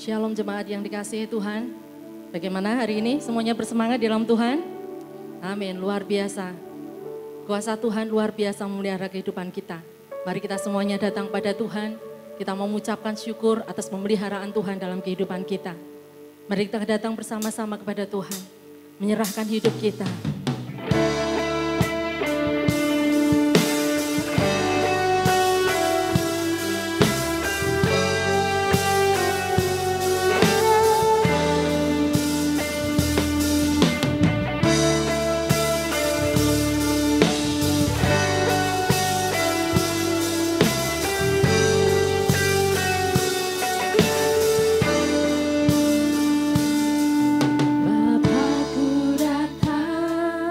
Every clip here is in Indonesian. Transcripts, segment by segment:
Shalom jemaat yang dikasihi Tuhan. Bagaimana hari ini? Semuanya bersemangat di dalam Tuhan? Amin, luar biasa. Kuasa Tuhan luar biasa memelihara kehidupan kita. Mari kita semuanya datang pada Tuhan. Kita mau mengucapkan syukur atas pemeliharaan Tuhan dalam kehidupan kita. Mari kita datang bersama-sama kepada Tuhan. Menyerahkan hidup kita. Bapa, ku datang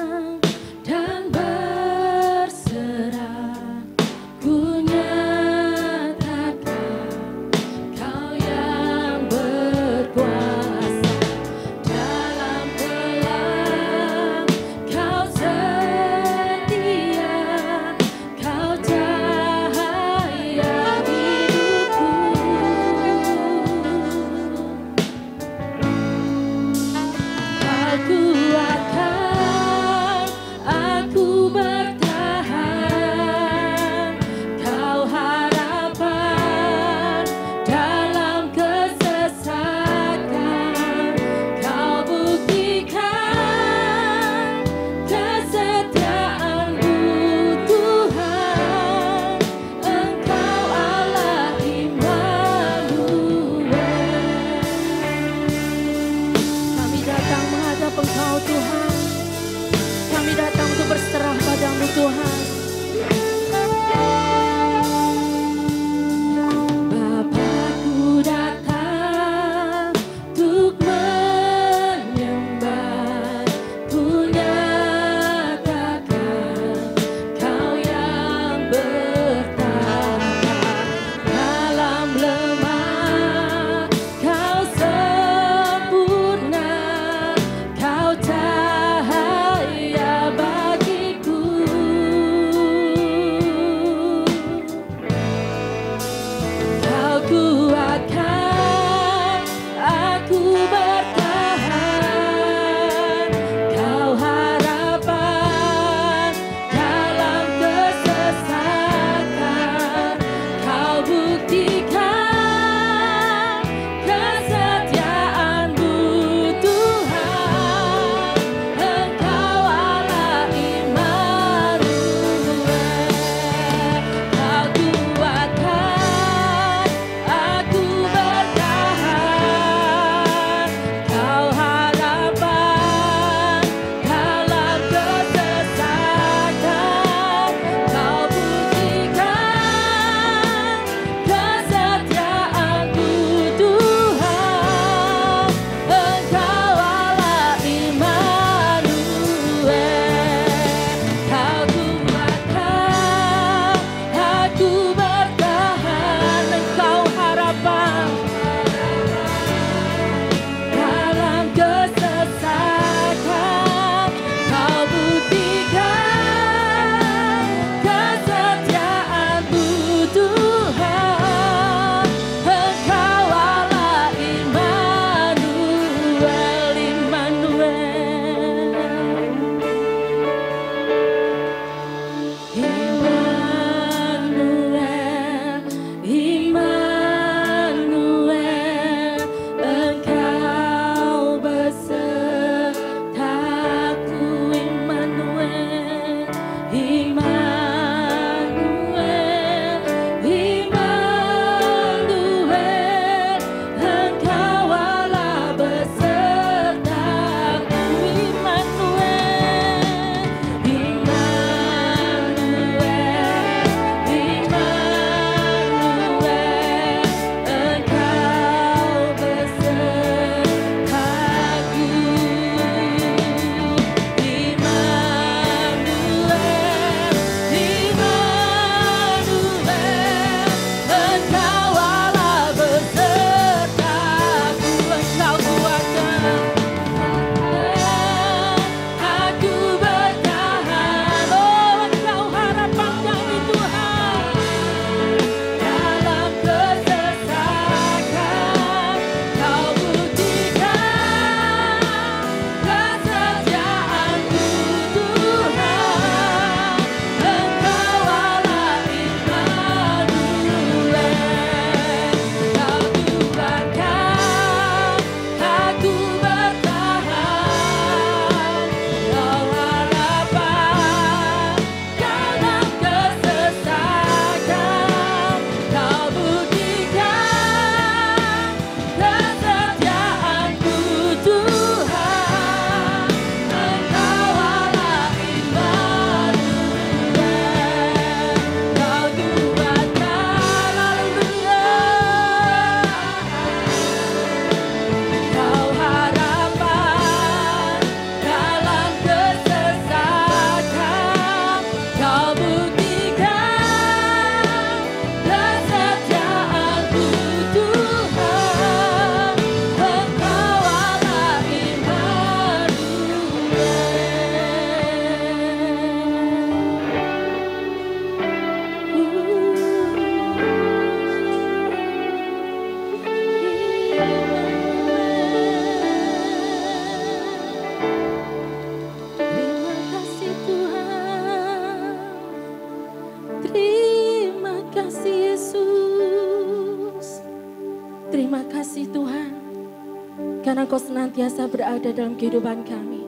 Karena Engkau senantiasa berada dalam kehidupan kami.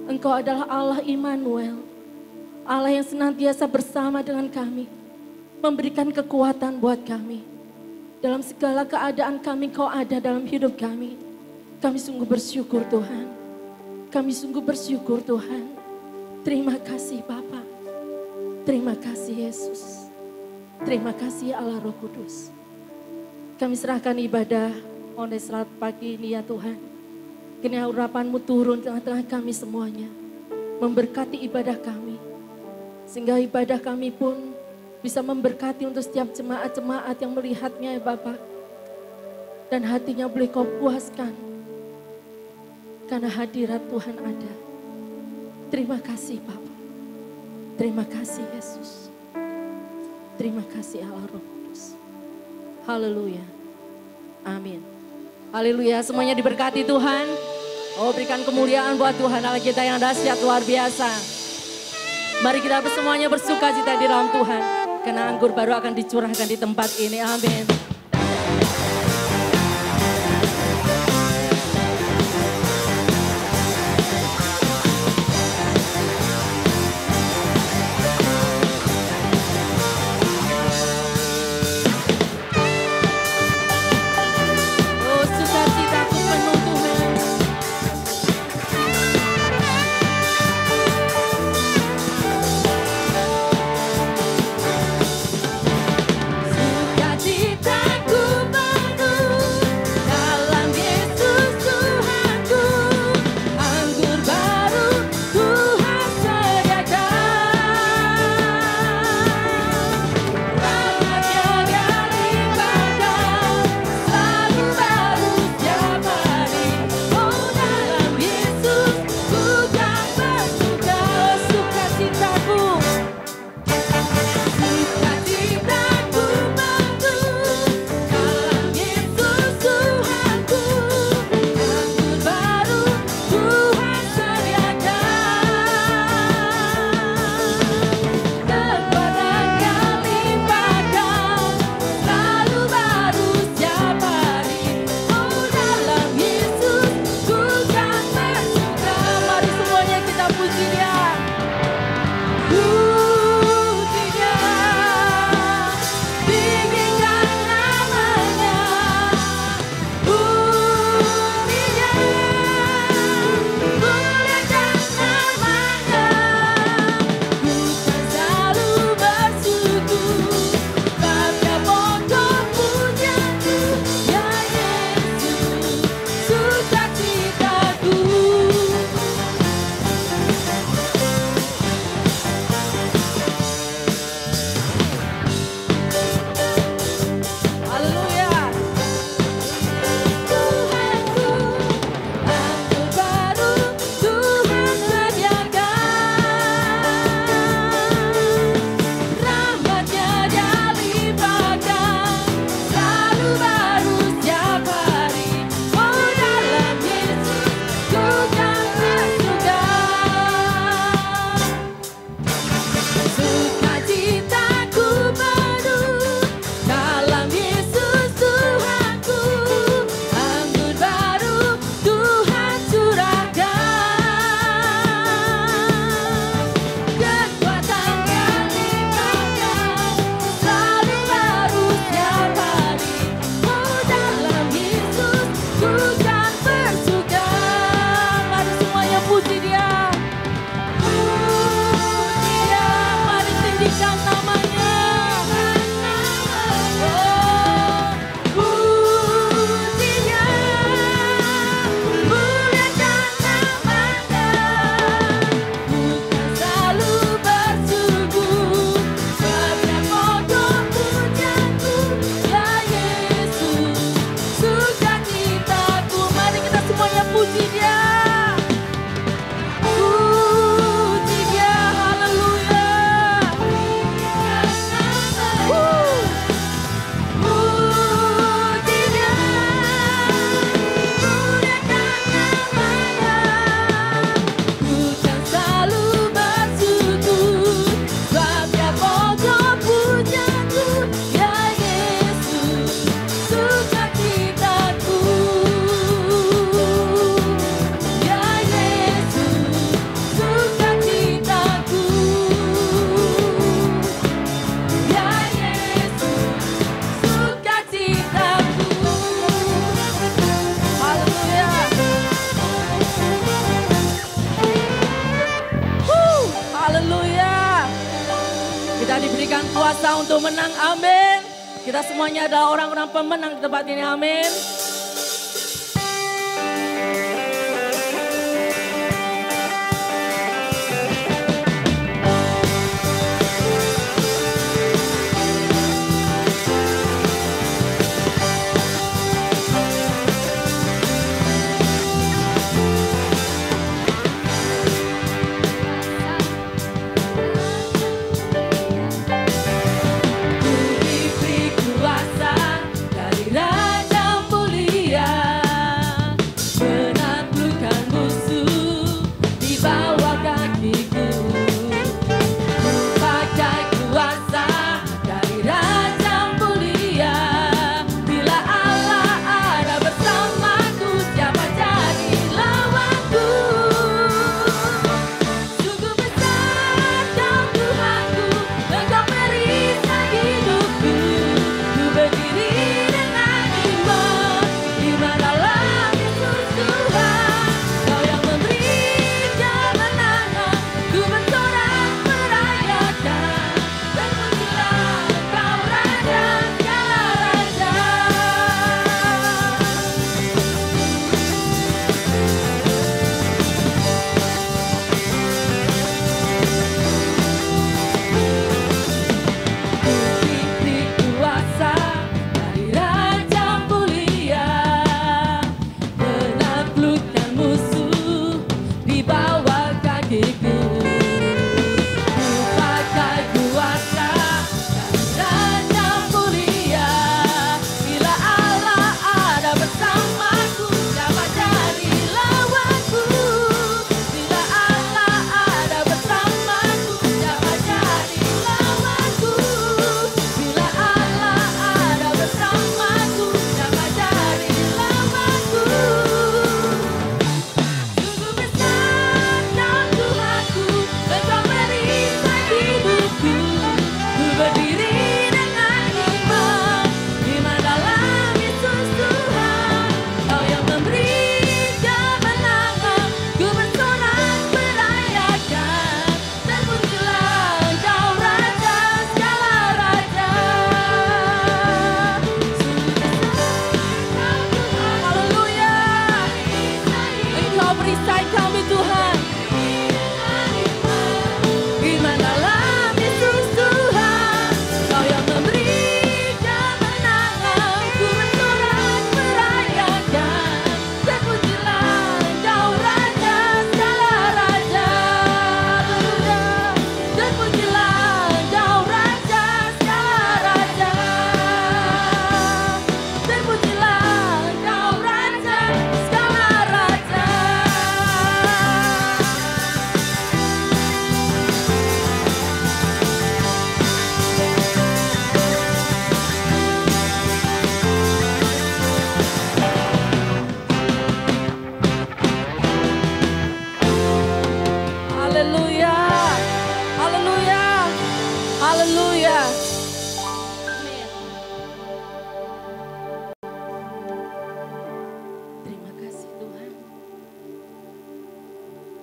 Engkau adalah Allah Immanuel, Allah yang senantiasa bersama dengan kami, memberikan kekuatan buat kami. Dalam segala keadaan kami, Kau ada dalam hidup kami. Kami sungguh bersyukur Tuhan. Kami sungguh bersyukur Tuhan. Terima kasih Bapa. Terima kasih Yesus. Terima kasih Allah Roh Kudus. Kami serahkan ibadah oleh salat pagi ini ya Tuhan. Kiranya urapan-Mu turun tengah-tengah kami semuanya. Memberkati ibadah kami. Sehingga ibadah kami pun bisa memberkati untuk setiap jemaat-jemaat yang melihatnya ya Bapa. Dan hatinya boleh Kau puaskan. Karena hadirat Tuhan ada. Terima kasih Bapa. Terima kasih Yesus. Terima kasih Allah Roh Kudus. Haleluya. Amin. Haleluya, semuanya diberkati Tuhan. Oh, berikan kemuliaan buat Tuhan Allah kita yang dahsyat luar biasa. Mari kita semuanya bersuka cita di dalam Tuhan. Karena anggur baru akan dicurahkan di tempat ini. Amin. Sukacita kita untuk menang, amin. Kita semuanya adalah orang-orang pemenang di tempat ini, amin.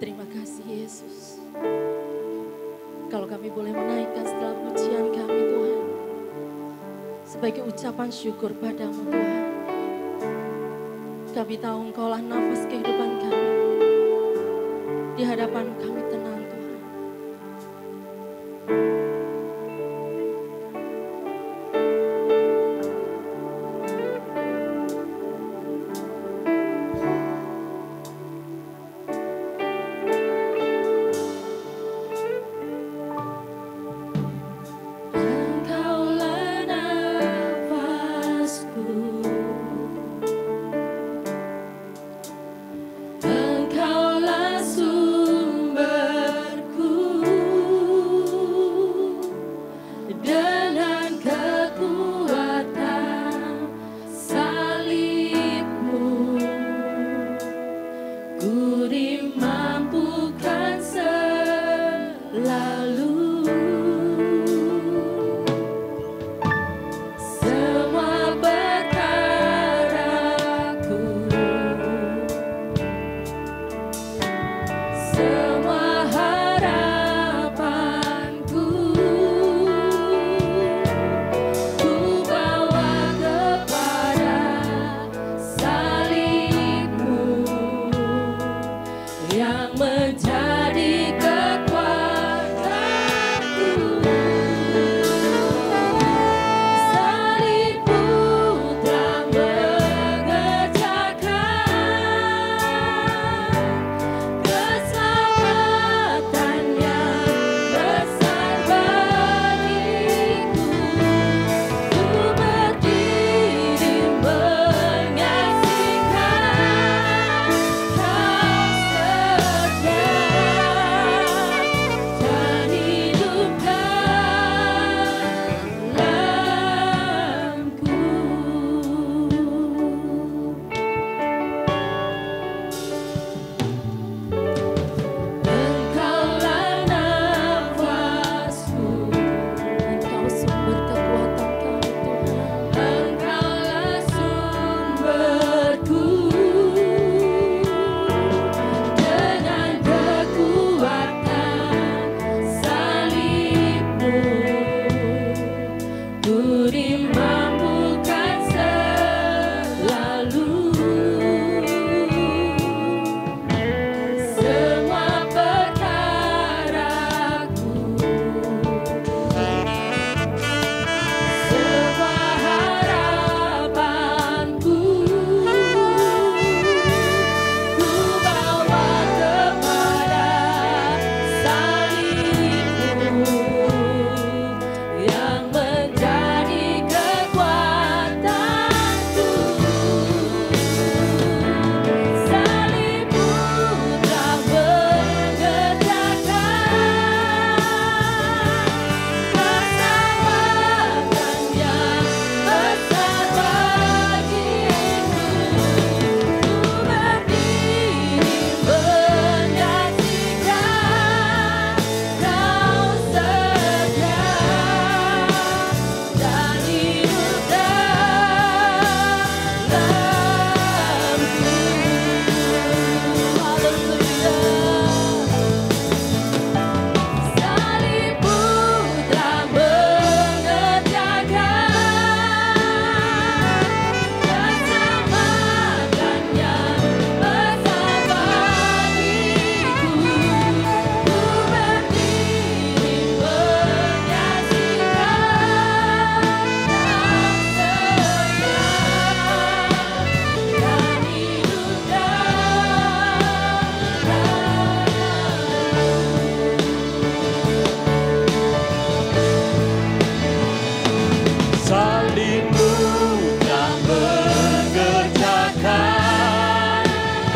Terima kasih Yesus. Kalau kami boleh menaikkan setelah pujian kami Tuhan, sebagai ucapan syukur padamu Tuhan. Kami tahu Engkaulah nafas kehidupan kami. Di hadapan kami tenang Tuhan. Engkaulah sumber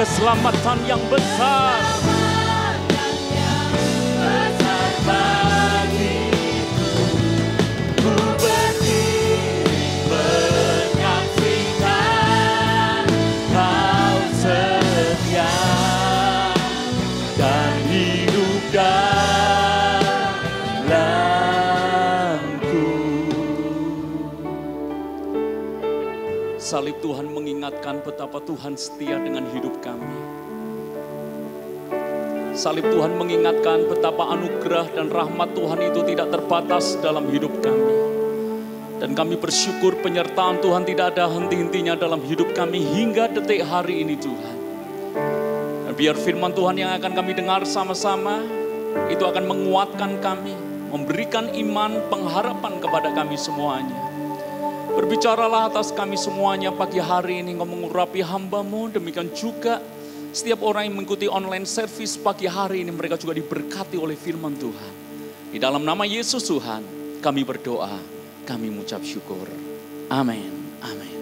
keselamatan yang besar. Salib Tuhan mengingatkan betapa Tuhan setia dengan hidup kami. Salib Tuhan mengingatkan betapa anugerah dan rahmat Tuhan itu tidak terbatas dalam hidup kami. Dan kami bersyukur penyertaan Tuhan tidak ada henti-hentinya dalam hidup kami hingga detik hari ini Tuhan. Dan biar firman Tuhan yang akan kami dengar sama-sama itu akan menguatkan kami, memberikan iman, pengharapan kepada kami semuanya. Berbicaralah atas kami semuanya pagi hari ini, Engkau mengurapi hamba-Mu, demikian juga setiap orang yang mengikuti online service pagi hari ini, mereka juga diberkati oleh firman Tuhan. Di dalam nama Yesus Tuhan, kami berdoa, kami mengucap syukur. Amin, amin.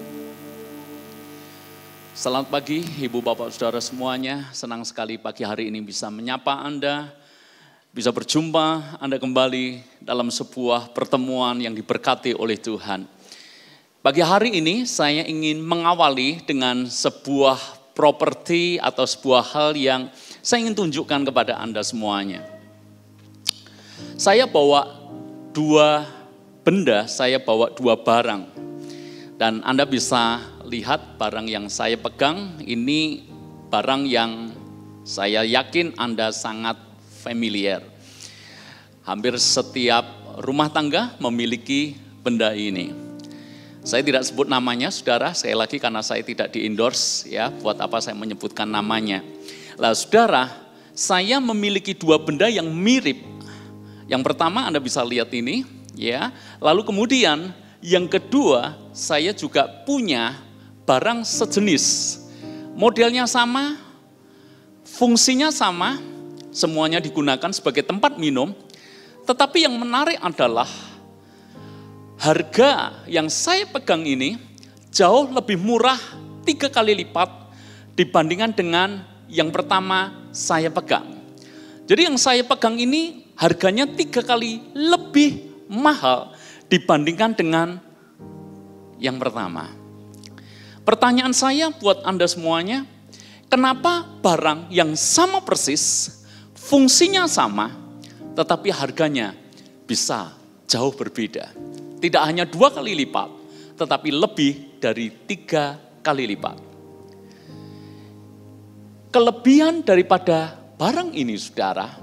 Selamat pagi Ibu Bapak Saudara semuanya, senang sekali pagi hari ini bisa menyapa Anda, bisa berjumpa Anda kembali dalam sebuah pertemuan yang diberkati oleh Tuhan. Pagi hari ini saya ingin mengawali dengan sebuah properti atau sebuah hal yang saya ingin tunjukkan kepada Anda semuanya. Saya bawa dua benda, saya bawa dua barang. Dan Anda bisa lihat barang yang saya pegang, ini barang yang saya yakin Anda sangat familiar. Hampir setiap rumah tangga memiliki benda ini. Saya tidak sebut namanya, saudara, sekali lagi karena saya tidak di-endorse, ya, buat apa saya menyebutkan namanya. Lah, saudara, saya memiliki dua benda yang mirip. Yang pertama Anda bisa lihat ini, ya. Lalu kemudian yang kedua, saya juga punya barang sejenis. Modelnya sama, fungsinya sama, semuanya digunakan sebagai tempat minum. Tetapi yang menarik adalah harga yang saya pegang ini jauh lebih murah 3 kali lipat dibandingkan dengan yang pertama saya pegang. Jadi yang saya pegang ini harganya 3 kali lebih mahal dibandingkan dengan yang pertama. Pertanyaan saya buat Anda semuanya, kenapa barang yang sama persis, fungsinya sama, tetapi harganya bisa jauh berbeda? Tidak hanya 2 kali lipat, tetapi lebih dari 3 kali lipat. Kelebihan daripada barang ini, saudara,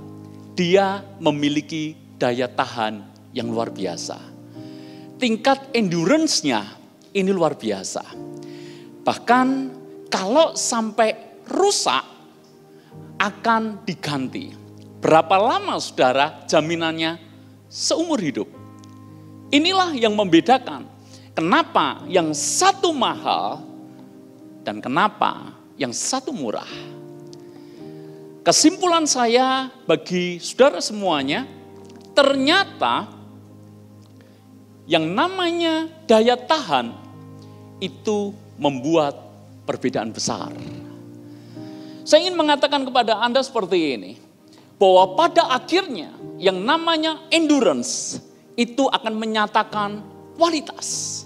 dia memiliki daya tahan yang luar biasa. Tingkat endurance-nya ini luar biasa. Bahkan kalau sampai rusak, akan diganti. Berapa lama, saudara, jaminannya? Seumur hidup. Inilah yang membedakan kenapa yang satu mahal dan kenapa yang satu murah. Kesimpulan saya bagi saudara semuanya, ternyata yang namanya daya tahan itu membuat perbedaan besar. Saya ingin mengatakan kepada Anda seperti ini, bahwa pada akhirnya yang namanya endurance itu akan menyatakan kualitas.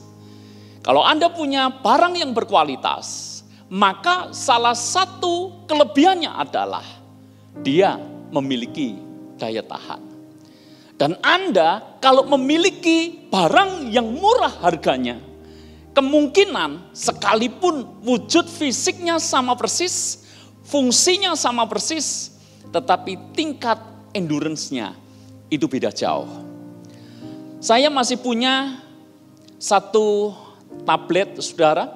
Kalau Anda punya barang yang berkualitas, maka salah satu kelebihannya adalah dia memiliki daya tahan. Dan Anda kalau memiliki barang yang murah harganya, kemungkinan sekalipun wujud fisiknya sama persis, fungsinya sama persis, tetapi tingkat endurance-nya itu beda jauh. Saya masih punya satu tablet, saudara,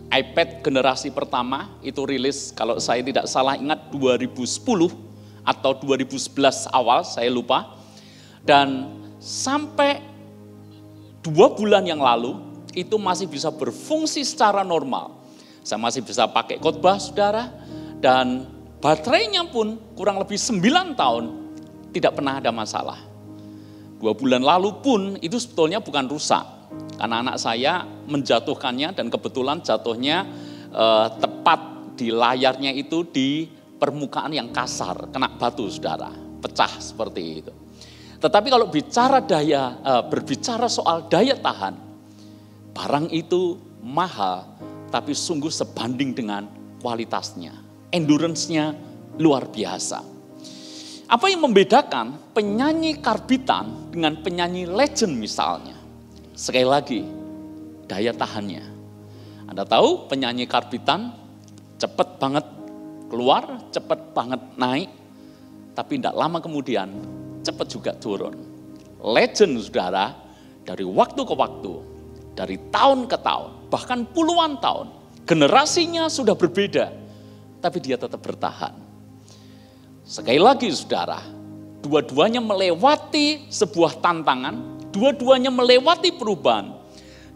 iPad generasi pertama, itu rilis kalau saya tidak salah ingat 2010 atau 2011 awal, saya lupa. Dan sampai 2 bulan yang lalu, itu masih bisa berfungsi secara normal. Saya masih bisa pakai khotbah, saudara, dan baterainya pun kurang lebih 9 tahun, tidak pernah ada masalah. 2 bulan lalu pun itu sebetulnya bukan rusak, karena anak saya menjatuhkannya dan kebetulan jatuhnya tepat di layarnya itu di permukaan yang kasar, kena batu saudara, pecah seperti itu. Tetapi kalau berbicara soal daya tahan, barang itu mahal, tapi sungguh sebanding dengan kualitasnya. Endurance-nya luar biasa. Apa yang membedakan penyanyi karbitan dengan penyanyi legend misalnya? Sekali lagi, daya tahannya. Anda tahu penyanyi karbitan cepat banget keluar, cepat banget naik, tapi tidak lama kemudian cepat juga turun. Legend saudara, dari waktu ke waktu, dari tahun ke tahun, bahkan puluhan tahun, generasinya sudah berbeda, tapi dia tetap bertahan. Sekali lagi saudara, dua-duanya melewati sebuah tantangan, dua-duanya melewati perubahan,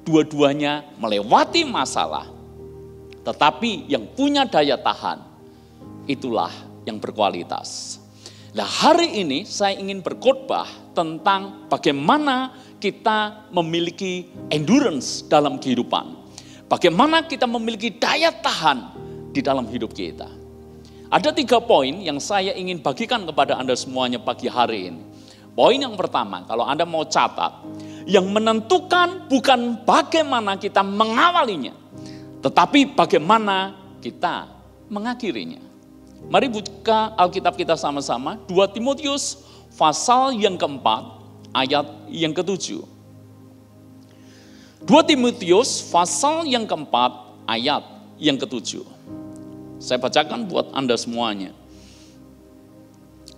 dua-duanya melewati masalah. Tetapi yang punya daya tahan, itulah yang berkualitas. Nah, hari ini saya ingin berkhotbah tentang bagaimana kita memiliki endurance dalam kehidupan. Bagaimana kita memiliki daya tahan di dalam hidup kita. Ada 3 poin yang saya ingin bagikan kepada Anda semuanya pagi hari ini. Poin yang pertama, kalau Anda mau catat, yang menentukan bukan bagaimana kita mengawalinya, tetapi bagaimana kita mengakhirinya. Mari buka Alkitab kita sama-sama, 2 Timotius pasal yang keempat, ayat yang ke-7. 2 Timotius pasal yang keempat, ayat yang ke-7. Saya bacakan buat Anda semuanya.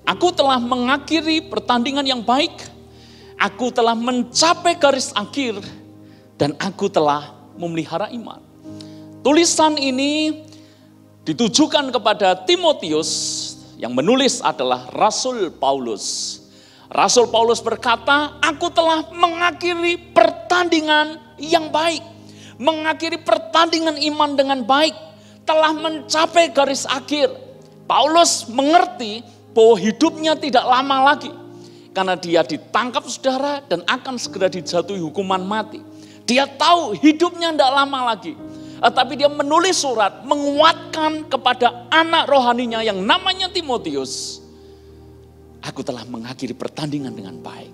Aku telah mengakhiri pertandingan yang baik, aku telah mencapai garis akhir, dan aku telah memelihara iman. Tulisan ini ditujukan kepada Timotius, yang menulis adalah Rasul Paulus. Rasul Paulus berkata, aku telah mengakhiri pertandingan yang baik, mengakhiri pertandingan iman dengan baik, telah mencapai garis akhir. Paulus mengerti bahwa hidupnya tidak lama lagi, karena dia ditangkap saudara dan akan segera dijatuhi hukuman mati. Dia tahu hidupnya tidak lama lagi, tapi dia menulis surat menguatkan kepada anak rohaninya yang namanya Timotius. Aku telah mengakhiri pertandingan dengan baik.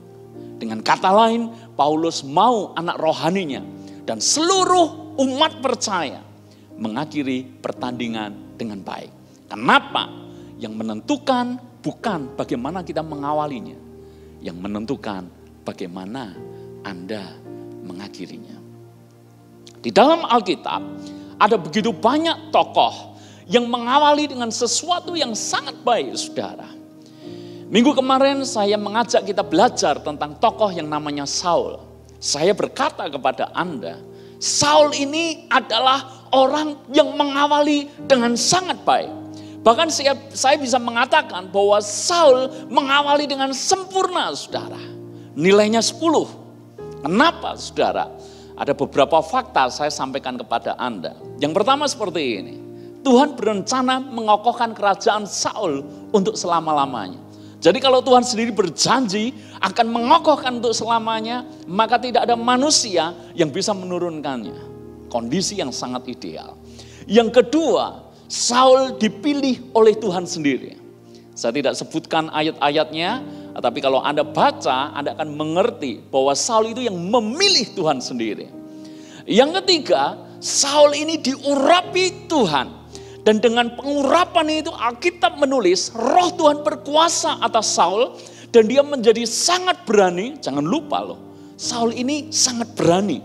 Dengan kata lain, Paulus mau anak rohaninya dan seluruh umat percaya mengakhiri pertandingan dengan baik. Kenapa? Yang menentukan bukan bagaimana kita mengawalinya, yang menentukan bagaimana Anda mengakhirinya. Di dalam Alkitab ada begitu banyak tokoh yang mengawali dengan sesuatu yang sangat baik, saudara. Minggu kemarin saya mengajak kita belajar tentang tokoh yang namanya Saul. Saya berkata kepada Anda, Saul ini adalah orang yang mengawali dengan sangat baik. Bahkan saya bisa mengatakan bahwa Saul mengawali dengan sempurna, saudara. Nilainya 10. Kenapa, saudara? Ada beberapa fakta saya sampaikan kepada Anda. Yang pertama seperti ini. Tuhan berencana mengokohkan kerajaan Saul untuk selama-lamanya. Jadi kalau Tuhan sendiri berjanji akan mengokohkan untuk selamanya, maka tidak ada manusia yang bisa menurunkannya. Kondisi yang sangat ideal. Yang kedua, Saul dipilih oleh Tuhan sendiri. Saya tidak sebutkan ayat-ayatnya, tapi kalau Anda baca, Anda akan mengerti bahwa Saul itu yang memilih Tuhan sendiri. Yang ketiga, Saul ini diurapi Tuhan. Dan dengan pengurapan itu Alkitab menulis roh Tuhan berkuasa atas Saul. Dan dia menjadi sangat berani, jangan lupa loh. Saul ini sangat berani.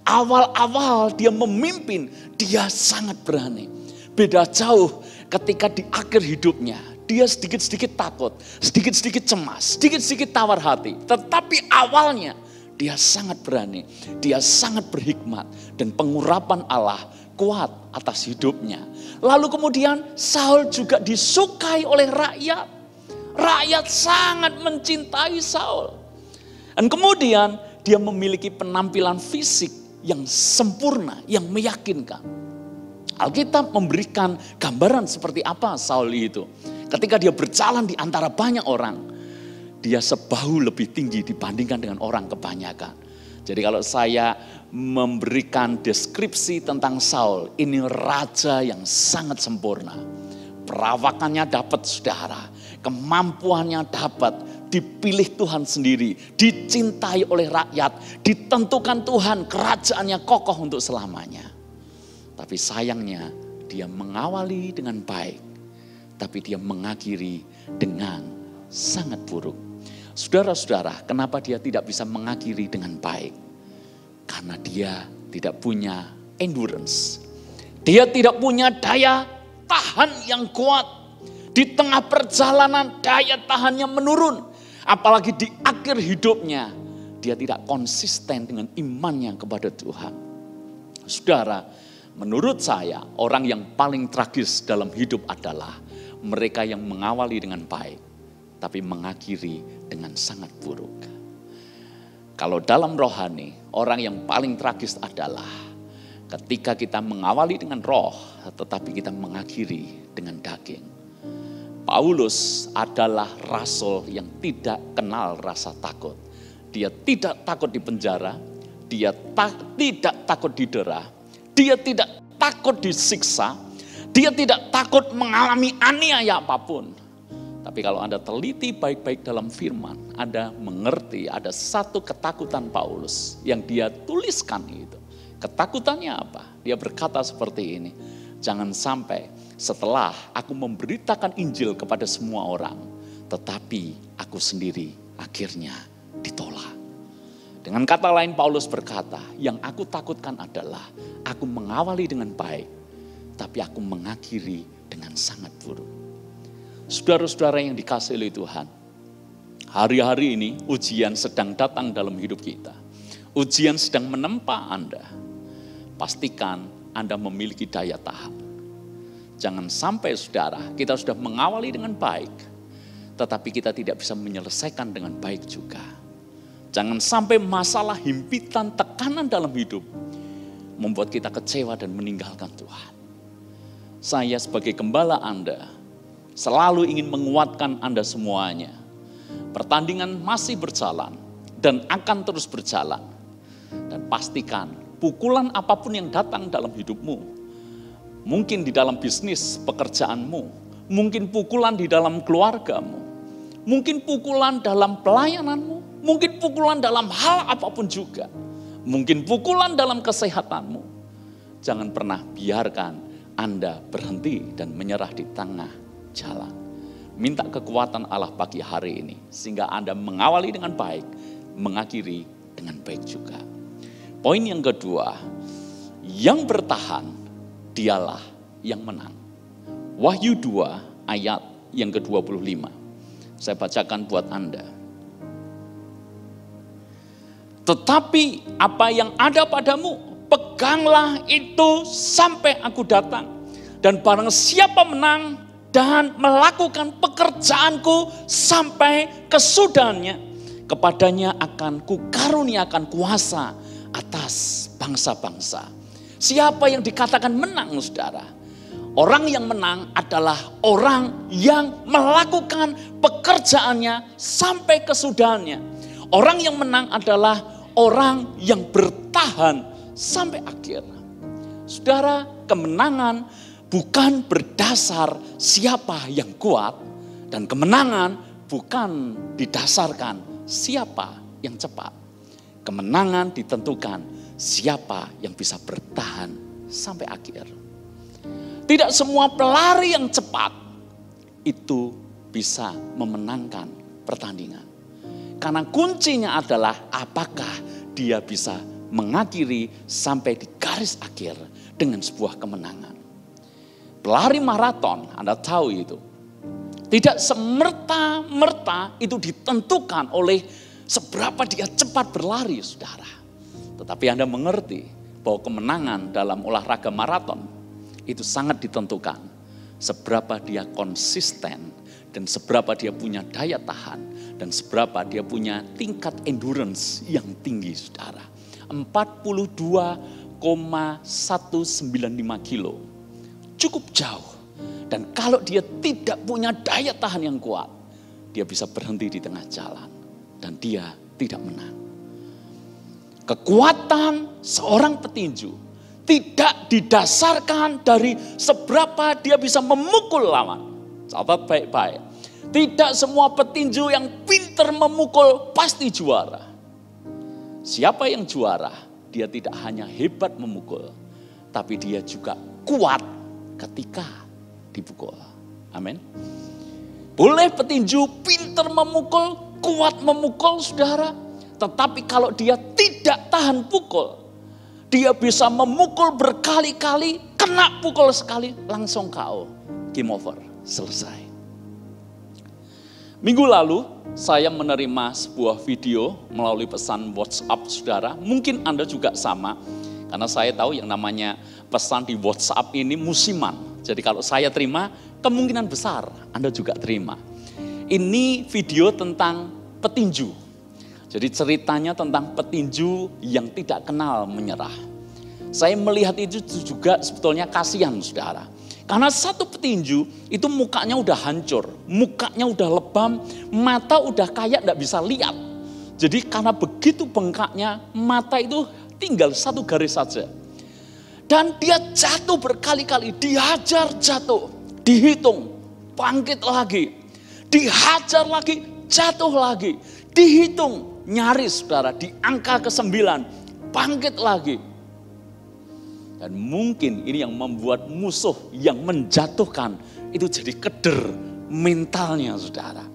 Awal-awal dia memimpin, dia sangat berani. Beda jauh ketika di akhir hidupnya. Dia sedikit-sedikit takut, sedikit-sedikit cemas, sedikit-sedikit tawar hati. Tetapi awalnya dia sangat berani, dia sangat berhikmat. Dan pengurapan Allah kuat atas hidupnya. Lalu kemudian Saul juga disukai oleh rakyat. Rakyat sangat mencintai Saul. Dan kemudian dia memiliki penampilan fisik yang sempurna, yang meyakinkan. Alkitab memberikan gambaran seperti apa Saul itu. Ketika dia berjalan di antara banyak orang, dia sebahu lebih tinggi dibandingkan dengan orang kebanyakan. Jadi kalau saya memberikan deskripsi tentang Saul, ini raja yang sangat sempurna. Perawakannya dapat saudara, kemampuannya dapat, dipilih Tuhan sendiri, dicintai oleh rakyat, ditentukan Tuhan, kerajaannya kokoh untuk selamanya. Tapi sayangnya dia mengawali dengan baik, tapi dia mengakhiri dengan sangat buruk. Saudara-saudara, kenapa dia tidak bisa mengakhiri dengan baik? Karena dia tidak punya endurance. Dia tidak punya daya tahan yang kuat. Di tengah perjalanan daya tahannya menurun. Apalagi di akhir hidupnya, dia tidak konsisten dengan imannya kepada Tuhan. Saudara, menurut saya orang yang paling tragis dalam hidup adalah mereka yang mengawali dengan baik, tapi mengakhiri dengan sangat buruk. Kalau dalam rohani, orang yang paling tragis adalah ketika kita mengawali dengan roh, tetapi kita mengakhiri dengan daging. Paulus adalah rasul yang tidak kenal rasa takut. Dia tidak takut di penjara, dia tidak takut didera, dia tidak takut disiksa, dia tidak takut mengalami aniaya apapun. Tapi kalau Anda teliti baik-baik dalam firman, Anda mengerti ada satu ketakutan Paulus yang dia tuliskan itu. Ketakutannya apa? Dia berkata seperti ini, jangan sampai setelah aku memberitakan Injil kepada semua orang, tetapi aku sendiri akhirnya ditolak. Dengan kata lain Paulus berkata, yang aku takutkan adalah aku mengawali dengan baik, tapi aku mengakhiri dengan sangat buruk. Saudara-saudara yang dikasihi oleh Tuhan, hari-hari ini ujian sedang datang dalam hidup kita. Ujian sedang menempa Anda. Pastikan Anda memiliki daya tahan. Jangan sampai saudara, kita sudah mengawali dengan baik, tetapi kita tidak bisa menyelesaikan dengan baik juga. Jangan sampai masalah himpitan, tekanan dalam hidup membuat kita kecewa dan meninggalkan Tuhan. Saya sebagai gembala Anda selalu ingin menguatkan Anda semuanya. Pertandingan masih berjalan dan akan terus berjalan. Dan pastikan pukulan apapun yang datang dalam hidupmu, mungkin di dalam bisnis pekerjaanmu, mungkin pukulan di dalam keluargamu, mungkin pukulan dalam pelayananmu, mungkin pukulan dalam hal apapun juga, mungkin pukulan dalam kesehatanmu. Jangan pernah biarkan Anda berhenti dan menyerah di tengah jalan. Minta kekuatan Allah pagi hari ini sehingga Anda mengawali dengan baik, mengakhiri dengan baik juga. Poin yang kedua, yang bertahan dialah yang menang. Wahyu 2 ayat yang ke-25. Saya bacakan buat Anda. Tetapi apa yang ada padamu, peganglah itu sampai aku datang. Dan barang siapa menang dan melakukan pekerjaanku sampai kesudahannya, kepadanya akan kukaruniakan kuasa atas bangsa-bangsa. Siapa yang dikatakan menang, saudara? Orang yang menang adalah orang yang melakukan pekerjaannya sampai kesudahannya. Orang yang menang adalah orang yang bertahan sampai akhir. Saudara, kemenangan bukan berdasar siapa yang kuat, dan kemenangan bukan didasarkan siapa yang cepat. Kemenangan ditentukan siapa yang bisa bertahan sampai akhir. Tidak semua pelari yang cepat itu bisa memenangkan pertandingan. Karena kuncinya adalah apakah dia bisa mengakhiri sampai di garis akhir dengan sebuah kemenangan. Pelari maraton, Anda tahu itu, tidak semerta-merta itu ditentukan oleh seberapa dia cepat berlari, saudara. Tetapi Anda mengerti bahwa kemenangan dalam olahraga maraton itu sangat ditentukan seberapa dia konsisten dan seberapa dia punya daya tahan dan seberapa dia punya tingkat endurance yang tinggi, saudara. 42,195 kilo. Cukup jauh. Dan kalau dia tidak punya daya tahan yang kuat, dia bisa berhenti di tengah jalan dan dia tidak menang. Kekuatan seorang petinju tidak didasarkan dari seberapa dia bisa memukul lawan. Catat baik-baik. Tidak semua petinju yang pintar memukul pasti juara. Siapa yang juara? Dia tidak hanya hebat memukul, tapi dia juga kuat ketika dipukul. Amin. Boleh petinju pintar memukul, kuat memukul saudara. Tetapi kalau dia tidak tahan pukul, dia bisa memukul berkali-kali, kena pukul sekali, langsung KO. Game over, selesai. Minggu lalu saya menerima sebuah video melalui pesan WhatsApp saudara. Mungkin Anda juga sama, karena saya tahu yang namanya pesan di WhatsApp ini musiman. Jadi kalau saya terima, kemungkinan besar Anda juga terima. Ini video tentang petinju. Jadi ceritanya tentang petinju yang tidak kenal menyerah. Saya melihat itu juga sebetulnya kasihan saudara. Karena satu petinju itu mukanya udah hancur, mukanya udah lebam, mata udah kayak gak bisa lihat. Jadi karena begitu bengkaknya, mata itu tinggal satu garis saja. Dan dia jatuh berkali-kali, dihajar jatuh, dihitung, bangkit lagi. Dihajar lagi, jatuh lagi, dihitung. Nyaris saudara di angka ke-9 bangkit lagi. Dan mungkin ini yang membuat musuh yang menjatuhkan itu jadi keder mentalnya saudara.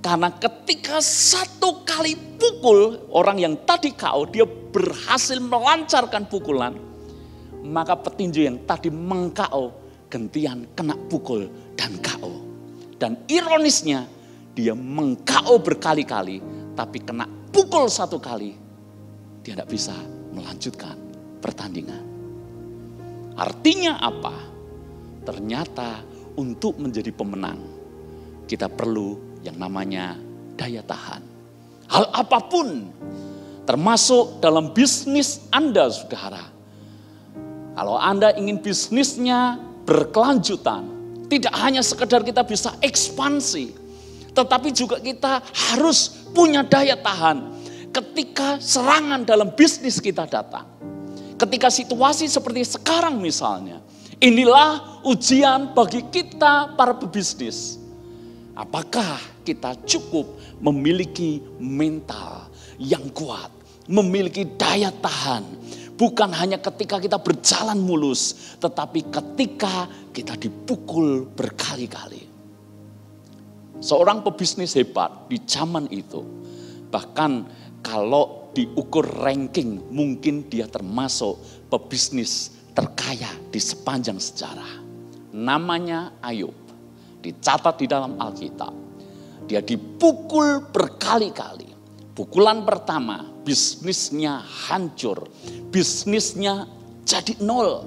Karena ketika satu kali pukul orang yang tadi KO dia berhasil melancarkan pukulan, maka petinju yang tadi meng-KO gantian kena pukul dan KO. Dan ironisnya dia meng-KO berkali-kali tapi kena pukul satu kali, dia tidak bisa melanjutkan pertandingan. Artinya apa? Ternyata untuk menjadi pemenang, kita perlu yang namanya daya tahan. Hal apapun, termasuk dalam bisnis Anda, saudara. Kalau Anda ingin bisnisnya berkelanjutan, tidak hanya sekedar kita bisa ekspansi, tetapi juga kita harus punya daya tahan ketika serangan dalam bisnis kita datang. Ketika situasi seperti sekarang misalnya, inilah ujian bagi kita para pebisnis. Apakah kita cukup memiliki mental yang kuat, memiliki daya tahan, bukan hanya ketika kita berjalan mulus, tetapi ketika kita dipukul berkali-kali. Seorang pebisnis hebat di zaman itu, bahkan kalau diukur ranking, mungkin dia termasuk pebisnis terkaya di sepanjang sejarah. Namanya Ayub, dicatat di dalam Alkitab. Dia dipukul berkali-kali. Pukulan pertama, bisnisnya hancur, bisnisnya jadi nol.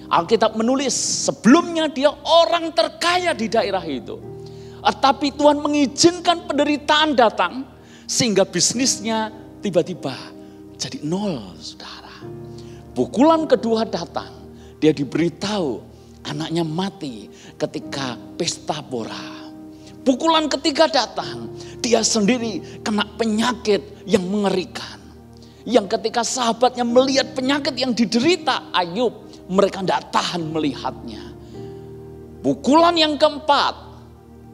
Alkitab menulis sebelumnya dia orang terkaya di daerah itu. Tapi Tuhan mengizinkan penderitaan datang sehingga bisnisnya tiba-tiba jadi nol, saudara. Pukulan kedua datang, dia diberitahu anaknya mati ketika pesta pora. Pukulan ketiga datang, dia sendiri kena penyakit yang mengerikan. Yang ketika sahabatnya melihat penyakit yang diderita Ayub, mereka tidak tahan melihatnya. Pukulan yang keempat,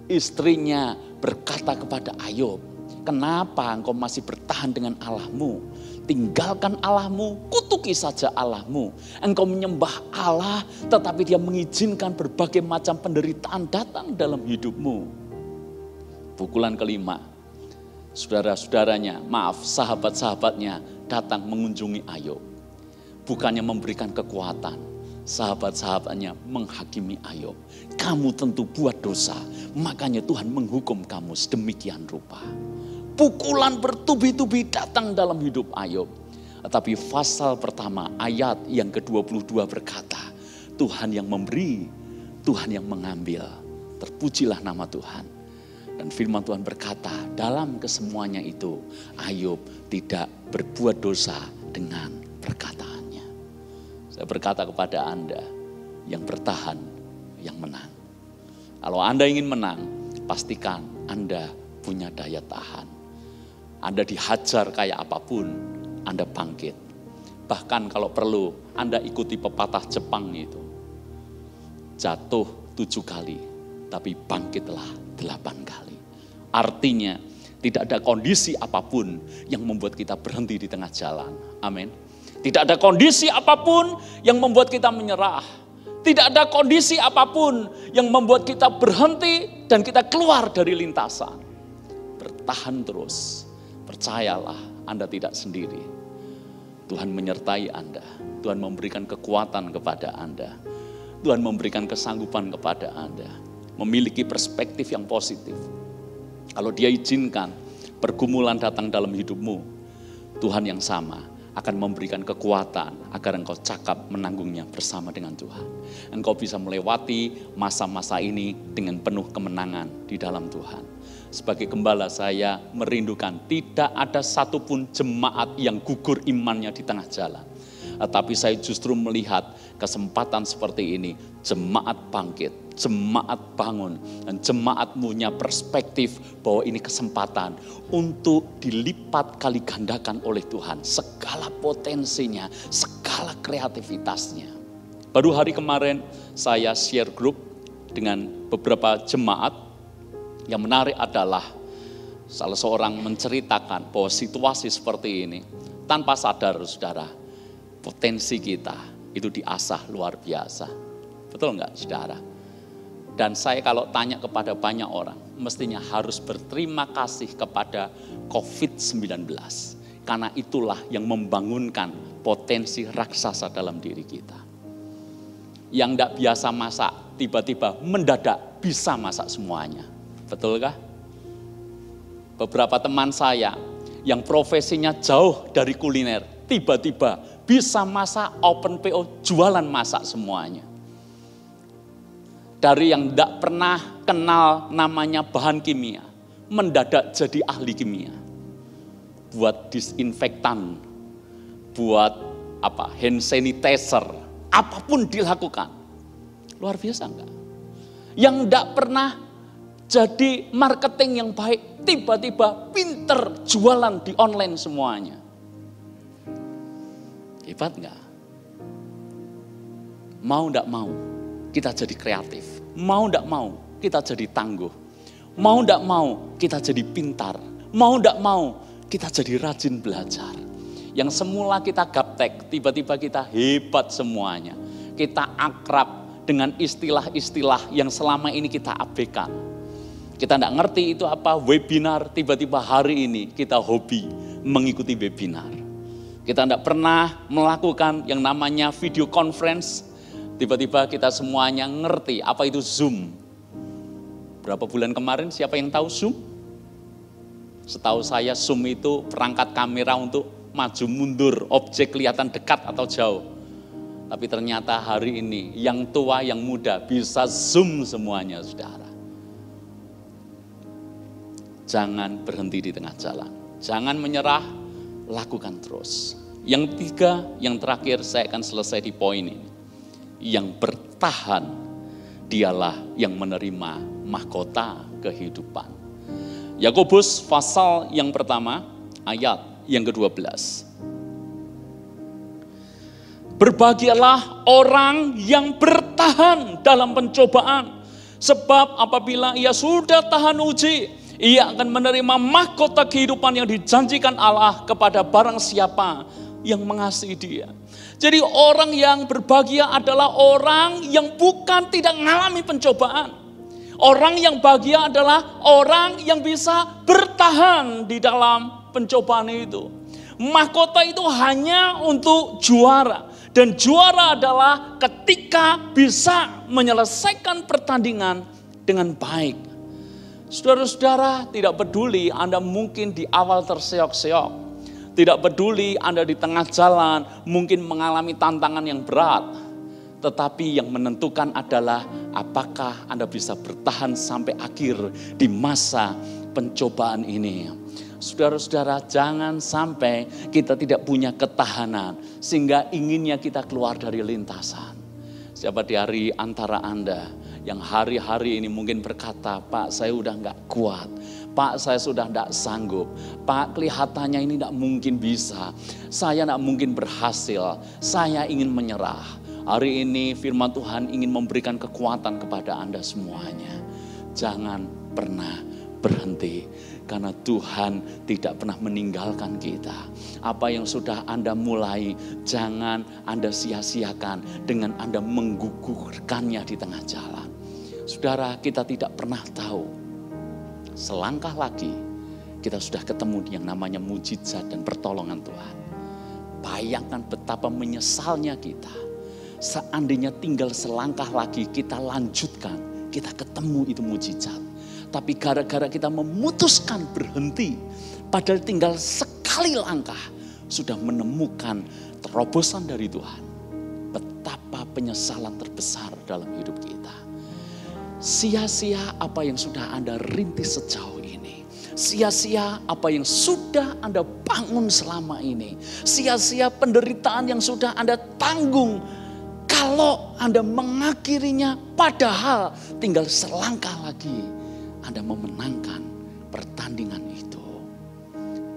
istrinya berkata kepada Ayub, kenapa engkau masih bertahan dengan Allahmu? Tinggalkan Allahmu, kutuki saja Allahmu. Engkau menyembah Allah, tetapi dia mengizinkan berbagai macam penderitaan datang dalam hidupmu. Pukulan kelima, saudara-saudaranya, sahabat-sahabatnya datang mengunjungi Ayub. Bukannya memberikan kekuatan, sahabat-sahabatnya menghakimi Ayub. Kamu tentu buat dosa, makanya Tuhan menghukum kamu sedemikian rupa. Pukulan bertubi-tubi datang dalam hidup Ayub. Tetapi pasal pertama ayat yang ke-22 berkata, Tuhan yang memberi, Tuhan yang mengambil. Terpujilah nama Tuhan. Dan firman Tuhan berkata, dalam kesemuanya itu Ayub tidak berbuat dosa dengan perkataannya. Saya berkata kepada Anda, yang bertahan, yang menang. Kalau Anda ingin menang, pastikan Anda punya daya tahan. Anda dihajar kayak apapun, Anda bangkit. bahkan kalau perlu Anda ikuti pepatah Jepang itu. Jatuh 7 kali, tapi bangkitlah 8 kali. Artinya tidak ada kondisi apapun yang membuat kita berhenti di tengah jalan. Amin. Tidak ada kondisi apapun yang membuat kita menyerah. Tidak ada kondisi apapun yang membuat kita berhenti dan kita keluar dari lintasan. Bertahan terus. Percayalah, Anda tidak sendiri. Tuhan menyertai Anda. Tuhan memberikan kekuatan kepada Anda. Tuhan memberikan kesanggupan kepada Anda. Memiliki perspektif yang positif. Kalau Dia izinkan pergumulan datang dalam hidupmu, Tuhan yang sama akan memberikan kekuatan agar engkau cakap menanggungnya bersama dengan Tuhan. Engkau bisa melewati masa-masa ini dengan penuh kemenangan di dalam Tuhan. Sebagai gembala saya merindukan tidak ada satupun jemaat yang gugur imannya di tengah jalan. Tetapi saya justru melihat kesempatan seperti ini, jemaat bangkit, jemaat bangun, dan jemaat punya perspektif bahwa ini kesempatan untuk dilipat kali gandakan oleh Tuhan. Segala potensinya, segala kreativitasnya. Baru hari kemarin saya share grup dengan beberapa jemaat. Yang menarik adalah salah seorang menceritakan bahwa situasi seperti ini tanpa sadar, saudara, potensi kita itu diasah luar biasa. Betul enggak, saudara? Dan saya kalau tanya kepada banyak orang, mestinya harus berterima kasih kepada COVID-19. Karena itulah yang membangunkan potensi raksasa dalam diri kita. Yang enggak biasa masak, tiba-tiba mendadak bisa masak semuanya. Betulkah? Beberapa teman saya yang profesinya jauh dari kuliner, tiba-tiba bisa masak open PO, jualan masak semuanya. Dari yang tidak pernah kenal namanya bahan kimia, mendadak jadi ahli kimia. Buat disinfektan, buat hand sanitizer, apapun dilakukan. Luar biasa enggak? Yang tidak pernah jadi marketing yang baik, tiba-tiba pinter jualan di online semuanya. Hebat enggak? Mau enggak mau, kita jadi kreatif. Mau enggak mau, kita jadi tangguh. Mau enggak mau, kita jadi pintar. Mau enggak mau, kita jadi rajin belajar. Yang semula kita gaptek, tiba-tiba kita hebat semuanya. Kita akrab dengan istilah-istilah yang selama ini kita abaikan. Kita tidak ngerti itu apa webinar, tiba-tiba hari ini kita hobi mengikuti webinar. Kita tidak pernah melakukan yang namanya video conference, tiba-tiba kita semuanya ngerti apa itu Zoom. Berapa bulan kemarin siapa yang tahu Zoom? Setahu saya Zoom itu perangkat kamera untuk maju mundur, objek kelihatan dekat atau jauh. Tapi ternyata hari ini yang tua, yang muda bisa Zoom semuanya, saudara. Jangan berhenti di tengah jalan. Jangan menyerah, lakukan terus. Yang tiga, yang terakhir saya akan selesai di poin ini. Yang bertahan, dialah yang menerima mahkota kehidupan. Yakobus pasal yang pertama, ayat yang ke-12. Berbahagialah orang yang bertahan dalam pencobaan. Sebab apabila ia sudah tahan uji, ia akan menerima mahkota kehidupan yang dijanjikan Allah kepada barang siapa yang mengasihi Dia. Jadi orang yang berbahagia adalah orang yang bukan tidak mengalami pencobaan. Orang yang bahagia adalah orang yang bisa bertahan di dalam pencobaan itu. Mahkota itu hanya untuk juara. Dan juara adalah ketika bisa menyelesaikan pertandingan dengan baik. Saudara-saudara, tidak peduli Anda mungkin di awal terseok-seok. Tidak peduli Anda di tengah jalan mungkin mengalami tantangan yang berat. Tetapi yang menentukan adalah apakah Anda bisa bertahan sampai akhir di masa pencobaan ini. Saudara-saudara, jangan sampai kita tidak punya ketahanan sehingga inginnya kita keluar dari lintasan. Siapa di antara Anda yang hari-hari ini mungkin berkata, Pak, saya udah gak kuat. Pak, saya sudah tidak sanggup. Pak, kelihatannya ini tidak mungkin bisa. Saya tidak mungkin berhasil. Saya ingin menyerah. Hari ini firman Tuhan ingin memberikan kekuatan kepada Anda semuanya. Jangan pernah berhenti. Karena Tuhan tidak pernah meninggalkan kita. Apa yang sudah Anda mulai, jangan Anda sia-siakan dengan Anda menggugurkannya di tengah jalan. Saudara, kita tidak pernah tahu. Selangkah lagi, kita sudah ketemu yang namanya mujizat dan pertolongan Tuhan. Bayangkan betapa menyesalnya kita. Seandainya tinggal selangkah lagi kita lanjutkan, kita ketemu itu mujizat. Tapi gara-gara kita memutuskan berhenti, padahal tinggal sekali langkah, sudah menemukan terobosan dari Tuhan. Betapa penyesalan terbesar dalam hidup kita. Sia-sia apa yang sudah Anda rintis sejauh ini. Sia-sia apa yang sudah Anda bangun selama ini. Sia-sia penderitaan yang sudah Anda tanggung. Kalau Anda mengakhirinya, padahal tinggal selangkah lagi Anda memenangkan pertandingan itu.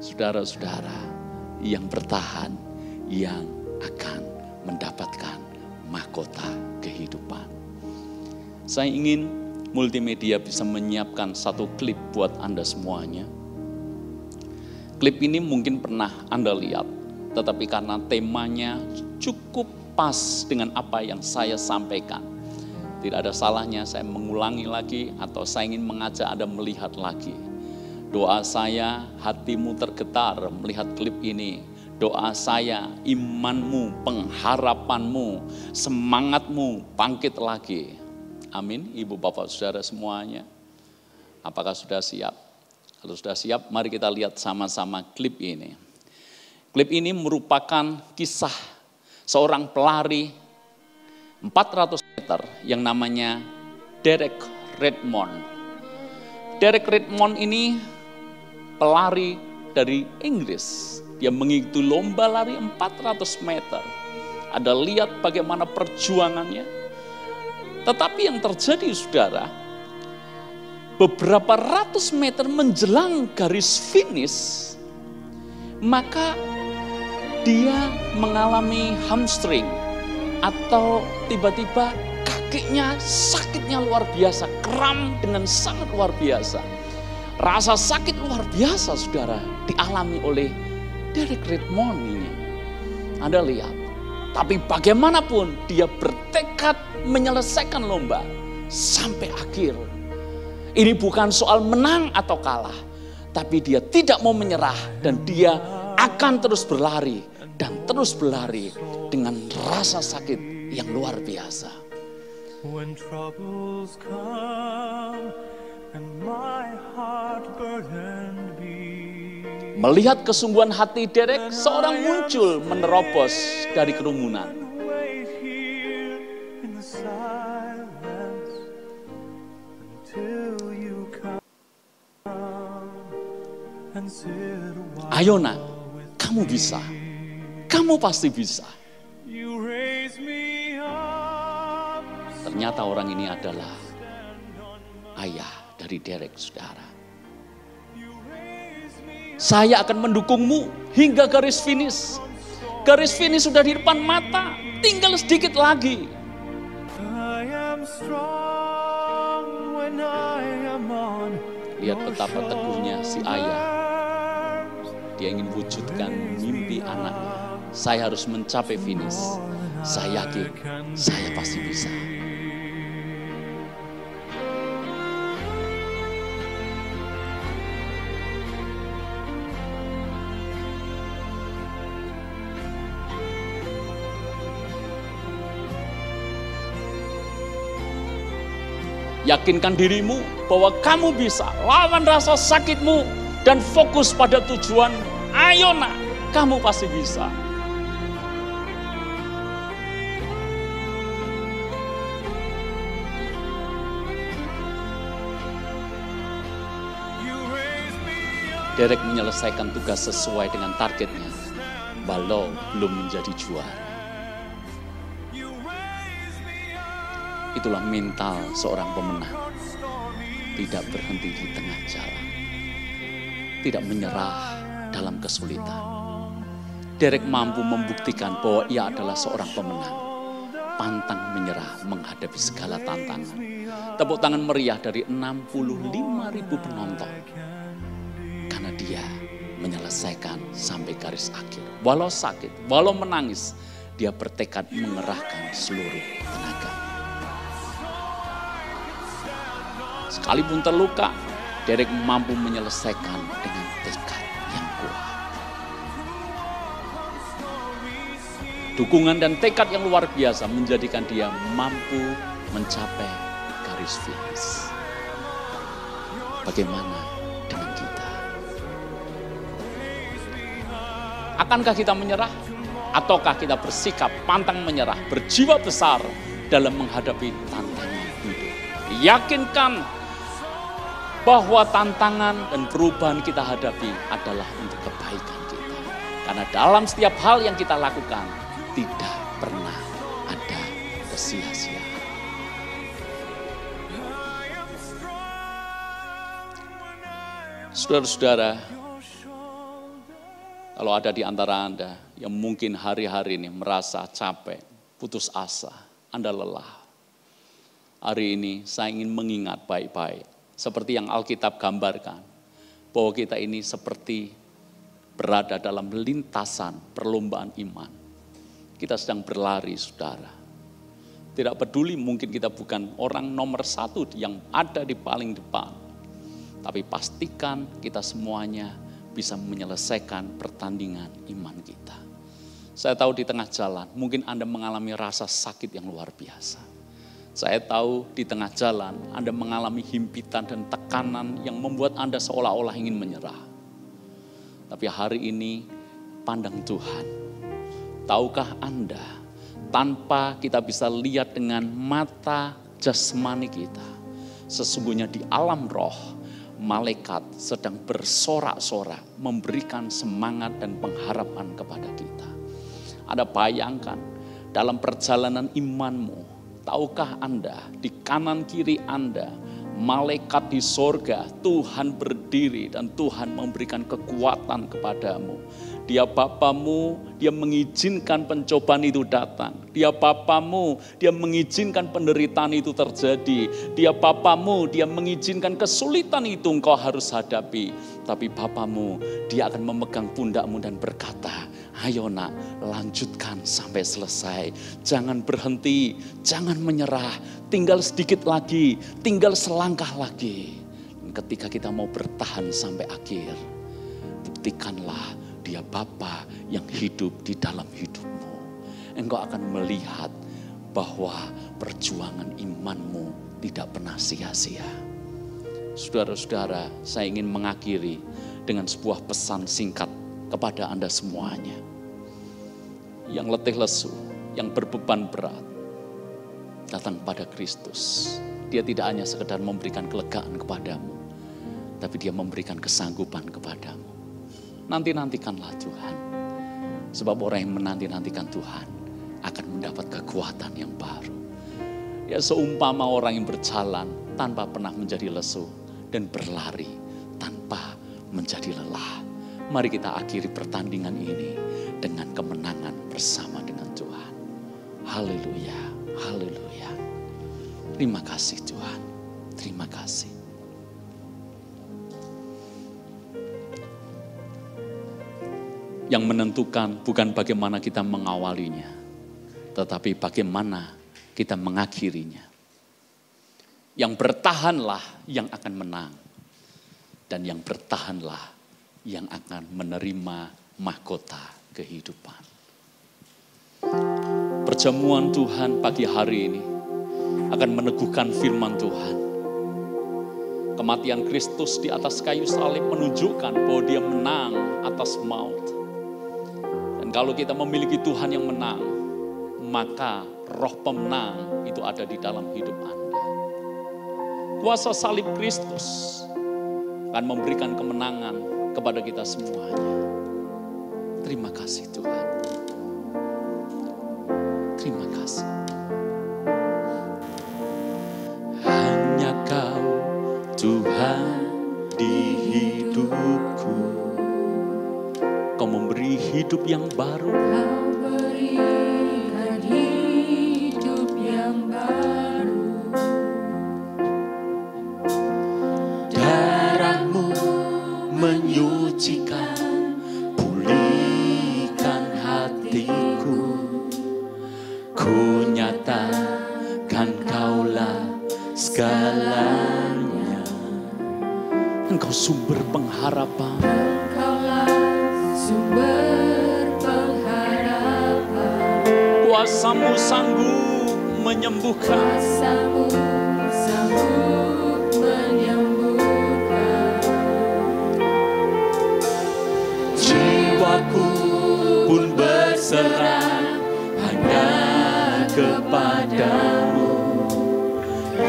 Saudara-saudara yang bertahan, yang akan mendapatkan mahkota kehidupan. Saya ingin multimedia bisa menyiapkan satu klip buat Anda semuanya. Klip ini mungkin pernah Anda lihat, tetapi karena temanya cukup pas dengan apa yang saya sampaikan, tidak ada salahnya saya mengulangi lagi atau saya ingin mengajak Anda melihat lagi. Doa saya hatimu tergetar melihat klip ini. Doa saya imanmu, pengharapanmu, semangatmu bangkit lagi. Amin. Ibu bapak saudara semuanya. Apakah sudah siap? Kalau sudah siap, mari kita lihat sama-sama klip ini. Klip ini merupakan kisah seorang pelari 400 meter yang namanya Derek Redmond. Derek Redmond ini pelari dari Inggris. Dia mengikuti lomba lari 400 meter. Ada lihat bagaimana perjuangannya. Tetapi yang terjadi saudara, beberapa ratus meter menjelang garis finish, maka dia mengalami hamstring. Atau tiba-tiba kakinya sakitnya luar biasa, kram dengan sangat luar biasa. Rasa sakit luar biasa saudara dialami oleh Derek Redmond ini. Anda lihat, tapi bagaimanapun dia bertekad menyelesaikan lomba sampai akhir. Ini bukan soal menang atau kalah, tapi dia tidak mau menyerah dan dia akan terus berlari. Dan terus berlari dengan rasa sakit yang luar biasa. When troubles come and my heart burdened be. Melihat kesungguhan hati Derek, seorang muncul menerobos dari kerumunan. Ayo nak, kamu bisa. Kamu pasti bisa. Ternyata orang ini adalah ayah dari Derek, saudara. Saya akan mendukungmu hingga garis finish. Garis finish sudah di depan mata, tinggal sedikit lagi. Lihat betapa teguhnya si ayah. Dia ingin wujudkan mimpi anaknya. Saya harus mencapai finish. Saya yakin saya pasti bisa. Yakinkan dirimu bahwa kamu bisa. Lawan rasa sakitmu dan fokus pada tujuan. Ayo nak, kamu pasti bisa. Derek menyelesaikan tugas sesuai dengan targetnya, walau belum menjadi juara. Itulah mental seorang pemenang, tidak berhenti di tengah jalan. tidak menyerah dalam kesulitan. Derek mampu membuktikan bahwa ia adalah seorang pemenang. Pantang menyerah menghadapi segala tantangan. Tepuk tangan meriah dari 65.000 penonton. Karena dia menyelesaikan sampai garis akhir. Walau sakit, walau menangis, dia bertekad mengerahkan seluruh tenaga. Sekalipun terluka, Derek mampu menyelesaikan dengan tekad yang kuat. Dukungan dan tekad yang luar biasa menjadikan dia mampu mencapai garis finish. Bagaimana dengan kita? Akankah kita menyerah? Ataukah kita bersikap pantang menyerah, berjiwa besar dalam menghadapi tantangan hidup? Yakinkan bahwa tantangan dan perubahan kita hadapi adalah untuk kebaikan kita. Karena dalam setiap hal yang kita lakukan, tidak pernah ada kesia-siaan. Saudara-saudara, kalau ada di antara Anda yang mungkin hari-hari ini merasa capek, putus asa, Anda lelah. Hari ini saya ingin mengingat baik-baik, seperti yang Alkitab gambarkan, bahwa kita ini seperti berada dalam lintasan perlombaan iman. Kita sedang berlari, saudara. Tidak peduli mungkin kita bukan orang nomor 1 yang ada di paling depan. Tapi pastikan kita semuanya bisa menyelesaikan pertandingan iman kita. Saya tahu di tengah jalan mungkin Anda mengalami rasa sakit yang luar biasa. Saya tahu di tengah jalan Anda mengalami himpitan dan tekanan yang membuat Anda seolah-olah ingin menyerah. Tapi hari ini pandang Tuhan. Tahukah Anda, tanpa kita bisa lihat dengan mata jasmani kita, sesungguhnya di alam roh, malaikat sedang bersorak-sorak memberikan semangat dan pengharapan kepada kita. Anda bayangkan dalam perjalanan imanmu, tahukah Anda di kanan kiri Anda, malaikat di sorga, Tuhan berdiri dan Tuhan memberikan kekuatan kepadamu. Dia Bapamu, dia mengizinkan pencobaan itu datang. Dia Bapamu, dia mengizinkan penderitaan itu terjadi. Dia Bapamu, dia mengizinkan kesulitan itu engkau harus hadapi. Tapi Bapamu, dia akan memegang pundakmu dan berkata, ayo nak, lanjutkan sampai selesai. Jangan berhenti, jangan menyerah. Tinggal sedikit lagi, tinggal selangkah lagi. Dan ketika kita mau bertahan sampai akhir, buktikanlah dia Bapa yang hidup di dalam hidupmu. Engkau akan melihat bahwa perjuangan imanmu tidak pernah sia-sia. Saudara-saudara, saya ingin mengakhiri dengan sebuah pesan singkat kepada Anda semuanya. Yang letih lesu, yang berbeban berat, datang pada Kristus. Dia tidak hanya sekedar memberikan kelegaan kepadamu, tapi dia memberikan kesanggupan kepadamu. Nanti-nantikanlah Tuhan. Sebab orang yang menanti-nantikan Tuhan akan mendapat kekuatan yang baru. Ya seumpama orang yang berjalan tanpa pernah menjadi lesu dan berlari tanpa menjadi lelah. Mari kita akhiri pertandingan ini dengan kemenangan bersama dengan Tuhan. Haleluya, haleluya. Terima kasih Tuhan, terima kasih. Yang menentukan bukan bagaimana kita mengawalinya, tetapi bagaimana kita mengakhirinya. Yang bertahanlah yang akan menang, dan yang bertahanlah yang akan menerima mahkota kehidupan. Perjamuan Tuhan pagi hari ini akan meneguhkan firman Tuhan. Kematian Kristus di atas kayu salib menunjukkan bahwa dia menang atas maut. Kalau kita memiliki Tuhan yang menang, maka roh pemenang itu ada di dalam hidup Anda. Kuasa salib Kristus akan memberikan kemenangan kepada kita semuanya. Terima kasih Tuhan. Terima kasih. Hanya Kau Tuhan di hidupku. Kau memberi hidup yang baru. Kau berikan hidup yang baru. Darahmu menyucikan, pulihkan hatiku. Ku nyatakan Kaulah segalanya. Engkau sumber pengharapan. Engkaulah sumber pengharapan. Kuasamu sanggup menyembuhkan. Kuasamu sanggup menyembuhkan. Jiwaku pun berserah hanya kepadamu.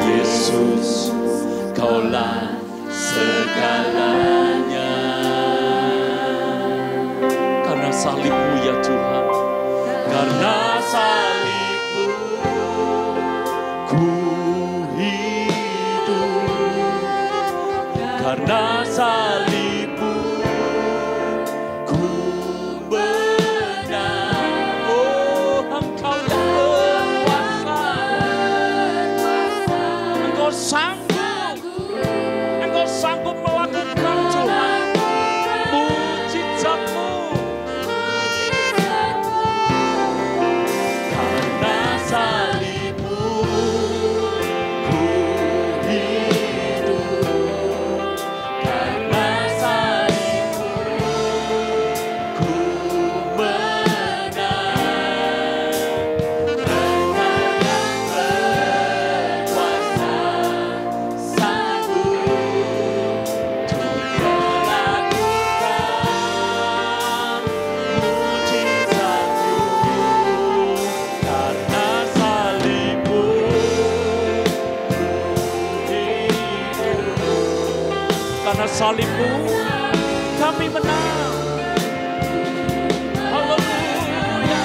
Yesus, Kaulah segalanya. Karena salibmu ya Tuhan, karena salibmu ku hidup. Karena salibmu ku menang. Oh, Engkau yang berkuasa. Engkau sanggup melakukan Tuhan mujizat-Mu. Karena salibmu ku hidup. Karena salibmu ku menang. Engkau yang berkuasa sanggup untuk melakukan mujizat-Mu. Karena salibmu ku hidup. Karena salibmu kami menang. Haleluya.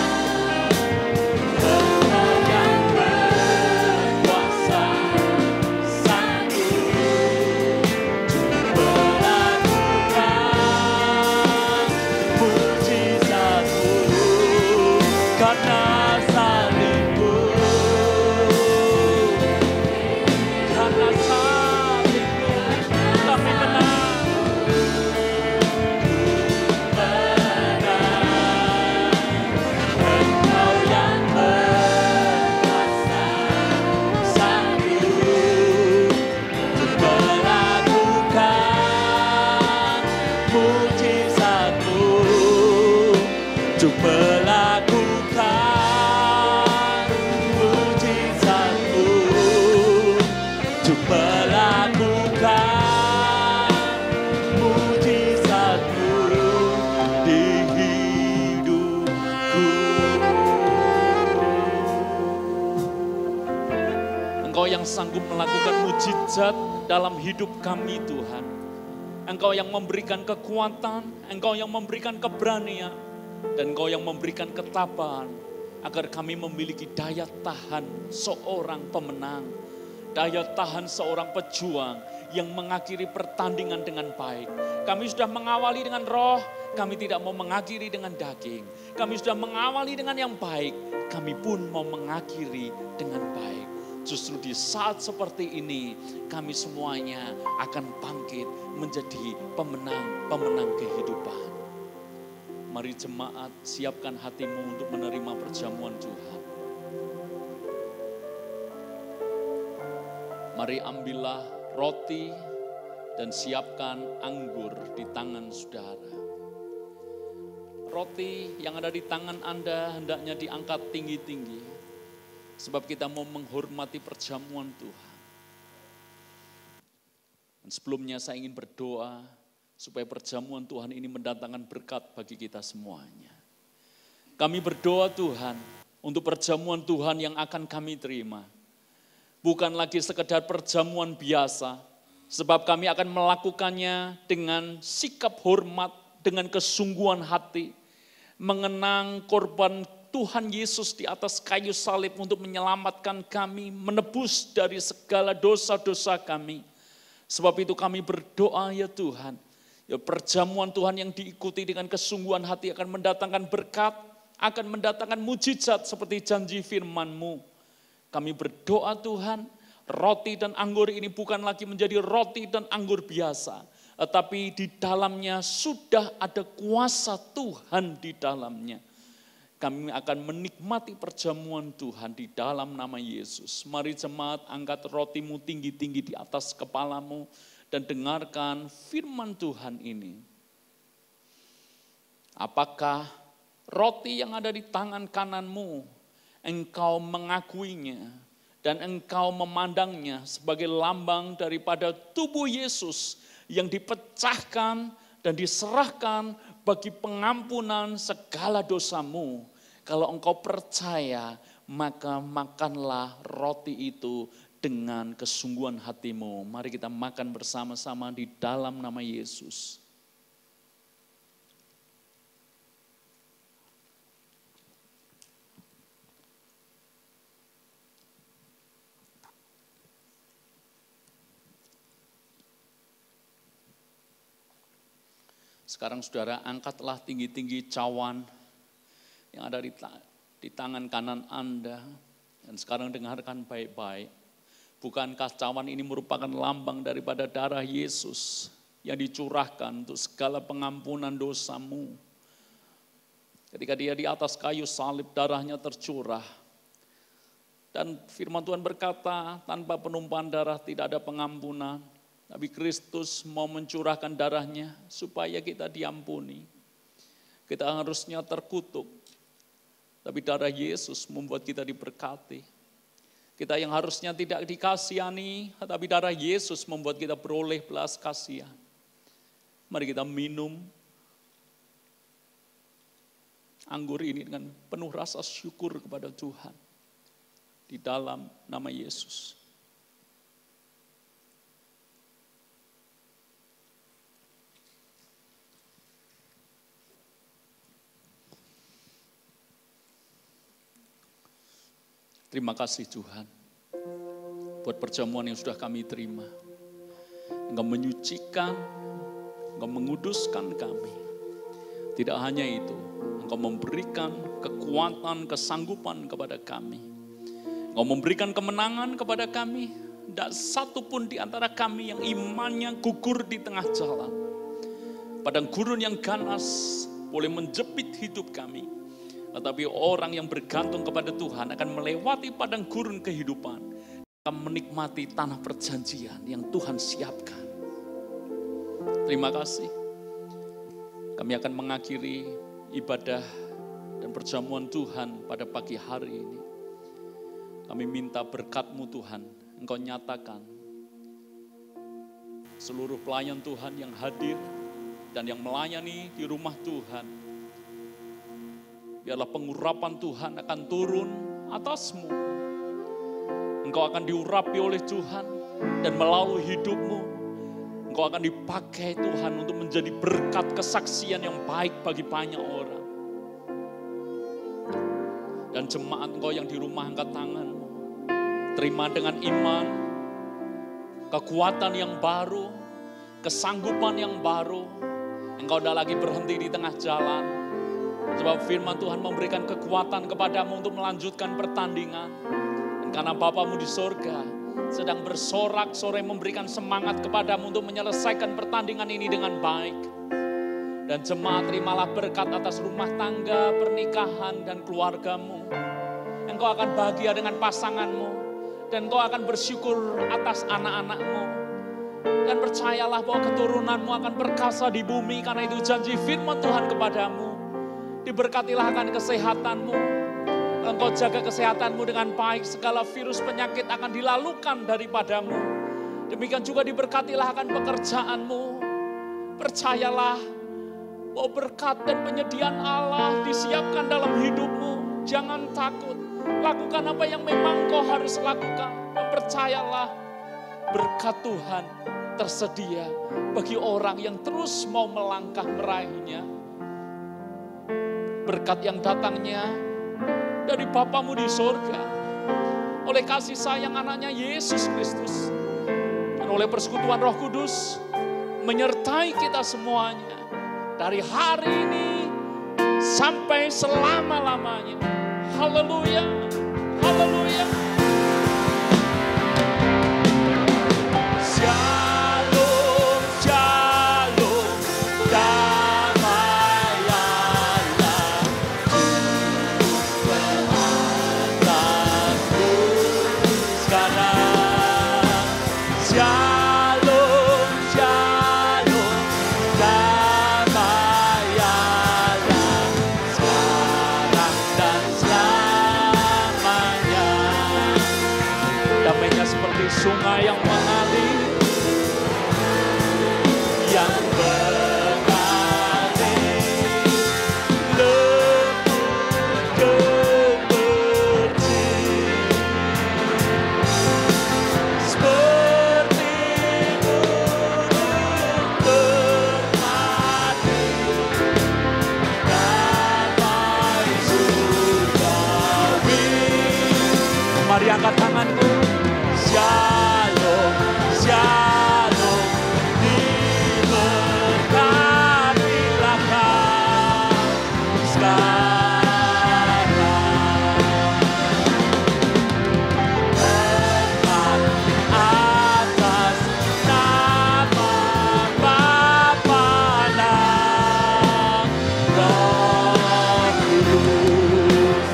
Engkau yang berkuasa sanggup untuk melakukan mujizat-Mu. Karena salibmu, karena salibmu kami menang. Engkau yang berkuasa sanggup untuk melakukan mujizat-Mu. Untuk melakukan mujizat-Mu. Untuk melakukan mujizat-Mu di hidupku. Engkau yang sanggup melakukan mujizat dalam hidup kami Tuhan. Engkau yang memberikan kekuatan, Engkau yang memberikan keberanian, dan Engkau yang memberikan ketabahan agar kami memiliki daya tahan seorang pemenang, daya tahan seorang pejuang yang mengakhiri pertandingan dengan baik. Kami sudah mengawali dengan roh, kami tidak mau mengakhiri dengan daging. Kami sudah mengawali dengan yang baik, kami pun mau mengakhiri dengan baik. Justru di saat seperti ini, kami semuanya akan bangkit menjadi pemenang-pemenang kehidupan. Mari jemaat, siapkan hatimu untuk menerima perjamuan Tuhan. Mari ambillah roti dan siapkan anggur di tangan saudara. Roti yang ada di tangan Anda hendaknya diangkat tinggi-tinggi, sebab kita mau menghormati perjamuan Tuhan. Dan sebelumnya saya ingin berdoa supaya perjamuan Tuhan ini mendatangkan berkat bagi kita semuanya. Kami berdoa Tuhan untuk perjamuan Tuhan yang akan kami terima. Bukan lagi sekedar perjamuan biasa, sebab kami akan melakukannya dengan sikap hormat, dengan kesungguhan hati, mengenang korban Tuhan Yesus di atas kayu salib untuk menyelamatkan kami, menebus dari segala dosa-dosa kami. Sebab itu kami berdoa ya Tuhan, ya perjamuan Tuhan yang diikuti dengan kesungguhan hati akan mendatangkan berkat, akan mendatangkan mujizat seperti janji firman-Mu. Kami berdoa Tuhan, roti dan anggur ini bukan lagi menjadi roti dan anggur biasa, tetapi di dalamnya sudah ada kuasa Tuhan di dalamnya. Kami akan menikmati perjamuan Tuhan di dalam nama Yesus. Mari jemaat, angkat rotimu tinggi-tinggi di atas kepalamu dan dengarkan firman Tuhan ini. Apakah roti yang ada di tangan kananmu, engkau mengakuinya dan engkau memandangnya sebagai lambang daripada tubuh Yesus yang dipecahkan dan diserahkan bagi pengampunan segala dosamu? Kalau engkau percaya, maka makanlah roti itu dengan kesungguhan hatimu. Mari kita makan bersama-sama di dalam nama Yesus. Sekarang saudara, angkatlah tinggi-tinggi cawan yang ada di tangan kanan Anda. Dan sekarang dengarkan baik-baik. Bukankah cawan ini merupakan lambang daripada darah Yesus yang dicurahkan untuk segala pengampunan dosamu. Ketika dia di atas kayu salib, darahnya tercurah. Dan firman Tuhan berkata, tanpa penumpahan darah tidak ada pengampunan. Tapi Kristus mau mencurahkan darahnya supaya kita diampuni. Kita harusnya terkutuk. Tapi darah Yesus membuat kita diberkati. Kita yang harusnya tidak dikasihani, tapi darah Yesus membuat kita beroleh belas kasihan. Mari kita minum anggur ini dengan penuh rasa syukur kepada Tuhan. Di dalam nama Yesus. Terima kasih Tuhan, buat perjamuan yang sudah kami terima. Engkau menyucikan, Engkau menguduskan kami. Tidak hanya itu, Engkau memberikan kekuatan, kesanggupan kepada kami. Engkau memberikan kemenangan kepada kami. Tidak satu pun di antara kami yang imannya gugur di tengah jalan. Padang gurun yang ganas boleh menjepit hidup kami. Tetapi orang yang bergantung kepada Tuhan akan melewati padang gurun kehidupan, akan menikmati tanah perjanjian yang Tuhan siapkan. Terima kasih. Kami akan mengakhiri ibadah dan perjamuan Tuhan pada pagi hari ini. Kami minta berkat-Mu Tuhan, Engkau nyatakan seluruh pelayan Tuhan yang hadir dan yang melayani di rumah Tuhan. Biarlah pengurapan Tuhan akan turun atasmu. Engkau akan diurapi oleh Tuhan dan melalui hidupmu. Engkau akan dipakai Tuhan untuk menjadi berkat kesaksian yang baik bagi banyak orang. Dan jemaat engkau yang di rumah angkat tanganmu. Terima dengan iman, kekuatan yang baru, kesanggupan yang baru. Engkau tidak lagi berhenti di tengah jalan. Sebab firman Tuhan memberikan kekuatan kepadamu untuk melanjutkan pertandingan. Dan karena Bapamu di sorga sedang bersorak-sorai memberikan semangat kepadamu untuk menyelesaikan pertandingan ini dengan baik. Dan jemaat terimalah berkat atas rumah tangga, pernikahan, dan keluargamu. Engkau akan bahagia dengan pasanganmu. Dan engkau akan bersyukur atas anak-anakmu. Dan percayalah bahwa keturunanmu akan perkasa di bumi. Karena itu janji firman Tuhan kepadamu. Diberkatilah akan kesehatanmu. Engkau jaga kesehatanmu dengan baik. Segala virus penyakit akan dilalukan daripadamu. Demikian juga diberkatilah akan pekerjaanmu. Percayalah bahwa berkat dan penyediaan Allah disiapkan dalam hidupmu. Jangan takut. Lakukan apa yang memang kau harus lakukan. Dan percayalah berkat Tuhan tersedia bagi orang yang terus mau melangkah meraihnya. Berkat yang datangnya dari Bapamu di sorga. Oleh kasih sayang anaknya Yesus Kristus. Dan oleh persekutuan Roh Kudus menyertai kita semuanya dari hari ini sampai selama-lamanya. Haleluya, haleluya. Shalom, shalom, damai Allah atasku sekarang. Shalom, shalom, damai Allah sekarang dan selamanya. Damainya seperti sungai yang mengalir, yang mengalir lembut gemercik, seperti gunung bermati, damai surgawi. Mari angkat tanganku. Shalom, shalom, diberkatilah kau sekarang. Berkat atas nama Bapa dan Roh Kudus.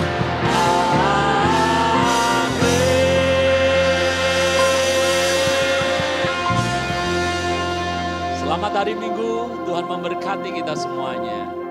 Selamat hari Minggu, Tuhan memberkati kita semuanya.